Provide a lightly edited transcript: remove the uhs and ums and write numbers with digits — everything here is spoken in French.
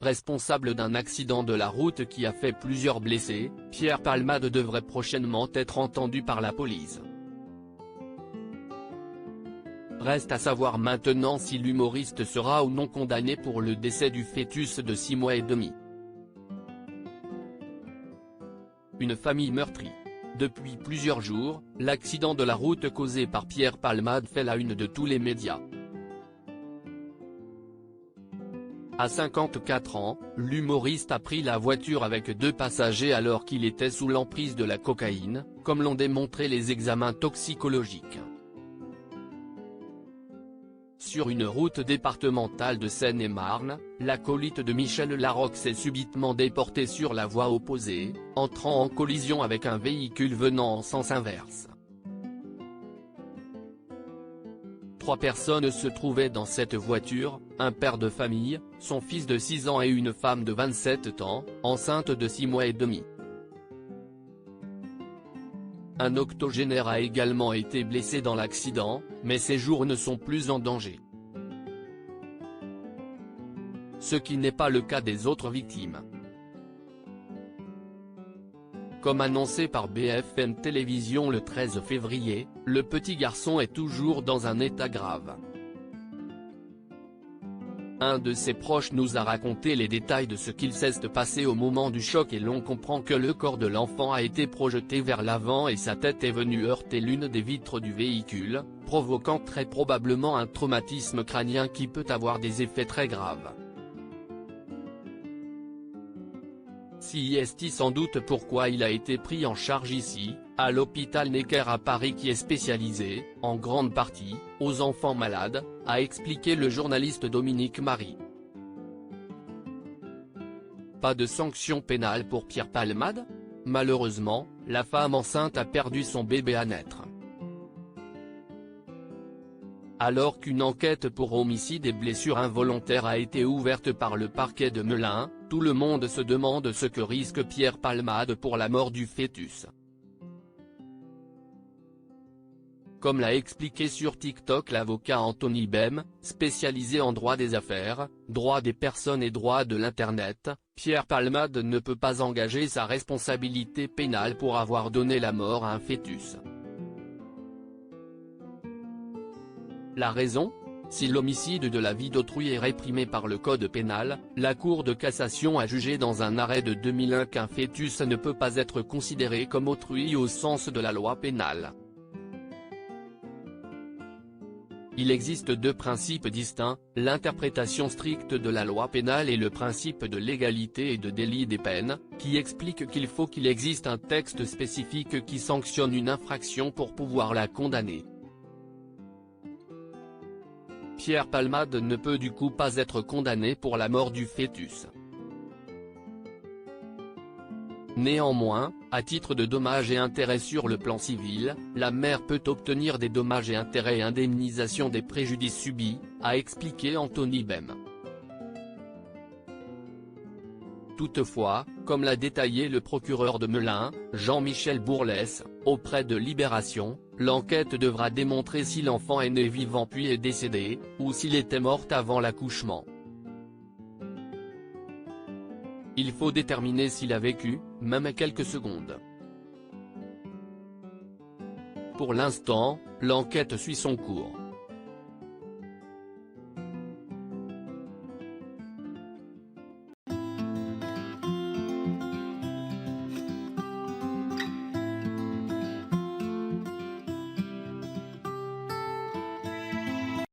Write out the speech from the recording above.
responsable d'un accident de la route qui a fait plusieurs blessés, Pierre Palmade devrait prochainement être entendu par la police. Reste à savoir maintenant si l'humoriste sera ou non condamné pour le décès du fœtus de 6 mois et demi. Une famille meurtrie. Depuis plusieurs jours, l'accident de la route causé par Pierre Palmade fait la une de tous les médias. À 54 ans, l'humoriste a pris la voiture avec 2 passagers alors qu'il était sous l'emprise de la cocaïne, comme l'ont démontré les examens toxicologiques. Sur une route départementale de Seine-et-Marne, l'acolyte de Michel Larocque s'est subitement déporté sur la voie opposée, entrant en collision avec un véhicule venant en sens inverse. 3 personnes se trouvaient dans cette voiture, un père de famille, son fils de 6 ans et une femme de 27 ans, enceinte de 6 mois et demi. Un octogénaire a également été blessé dans l'accident, mais ses jours ne sont plus en danger. Ce qui n'est pas le cas des autres victimes. Comme annoncé par BFM Télévision le 13 février, le petit garçon est toujours dans un état grave. Un de ses proches nous a raconté les détails de ce qu'il s'est passé au moment du choc et l'on comprend que le corps de l'enfant a été projeté vers l'avant et sa tête est venue heurter l'une des vitres du véhicule, provoquant très probablement un traumatisme crânien qui peut avoir des effets très graves. Si est sans doute pourquoi il a été pris en charge ici, à l'hôpital Necker à Paris qui est spécialisé, en grande partie, aux enfants malades, a expliqué le journaliste Dominique Marie. Pas de sanction pénale pour Pierre Palmade ? Malheureusement, la femme enceinte a perdu son bébé à naître. Alors qu'une enquête pour homicide et blessures involontaires a été ouverte par le parquet de Melun, tout le monde se demande ce que risque Pierre Palmade pour la mort du fœtus. Comme l'a expliqué sur TikTok l'avocat Anthony Bem, spécialisé en droit des affaires, droit des personnes et droit de l'Internet, Pierre Palmade ne peut pas engager sa responsabilité pénale pour avoir donné la mort à un fœtus. La raison ? Si l'homicide de la vie d'autrui est réprimé par le code pénal, la Cour de cassation a jugé dans un arrêt de 2001 qu'un fœtus ne peut pas être considéré comme autrui au sens de la loi pénale. Il existe 2 principes distincts, l'interprétation stricte de la loi pénale et le principe de légalité et de délit des peines, qui explique qu'il faut qu'il existe un texte spécifique qui sanctionne une infraction pour pouvoir la condamner. Pierre Palmade ne peut du coup pas être condamné pour la mort du fœtus. Néanmoins, à titre de dommages et intérêts sur le plan civil, la mère peut obtenir des dommages et intérêts et indemnisation des préjudices subis, a expliqué Anthony Bem. Toutefois, comme l'a détaillé le procureur de Melun, Jean-Michel Bourlès, auprès de Libération, l'enquête devra démontrer si l'enfant est né vivant puis est décédé, ou s'il était mort avant l'accouchement. Il faut déterminer s'il a vécu, même quelques secondes. Pour l'instant, l'enquête suit son cours.